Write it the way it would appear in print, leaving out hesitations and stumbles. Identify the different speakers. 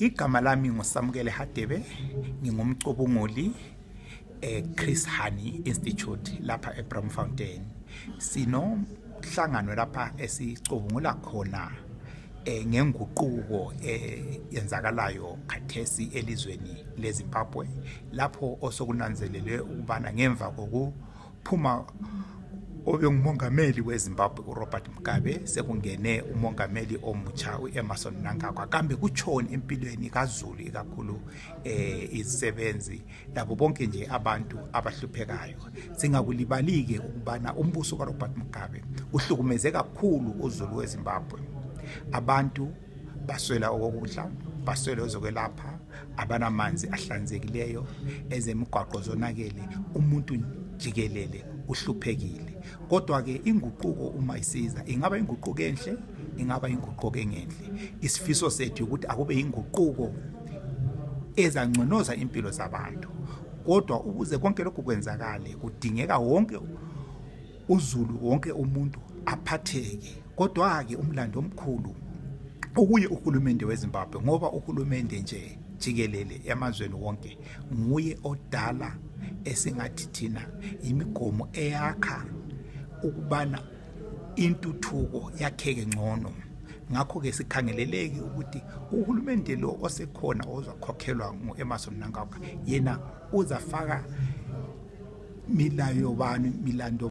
Speaker 1: Igama lami nguSamukele Hadebe, ngingumcubunguli Chris Hani Institute lapha eBramfontein. Sinomhlangano lapha esicubungula khona ngenguquko yenzakalayo khathesi elizweni leZimbabwe, lapho osokunanzelelwe ukubana ngemva kokuphuma obengumongameli weZimbabwe uRobert Mugabe sekungene umongameli omutsha uEmmerson Mnangagwa. Kambe kutshoni empilweni kaZulu kakhulu izisebenzi labo bonke nje abantu abahluphekayo. Singakulibalike ukubana umbuso kaRobert Mugabe uhlukumeze kakhulu uZulu weZimbabwe. Abantu baswela okokudla, baswela ezokwelapha, abanamanzi ahlanzekileyo, ezemigwaqo zonakele, umuntu jikelele uhluphekile. Kodwa ke inguquko uma isiza, ingaba inguquko enhle, ingaba inguquko engenhle. Isifiso sethu ukuthi akube inguquko ezangconoza impilo zabantu. Kodwa ukuze konke lokhu kwenzakale kudingeka wonke uZulu, wonke umuntu aphatheke. Kodwa ke umlando omkhulu okuye uhulumende weZimbabwe, ngoba uhulumende nje jikelele emazweni wonke nguye odala esingathi thina imigomo eyakha ukubana intuthuko yakheke ngcono. Ngakho ke sikhangeleleke ukuthi uhulumende lo osekhona ozakhokhelwa nguEmmerson Mnangagwa yena uzafaka milando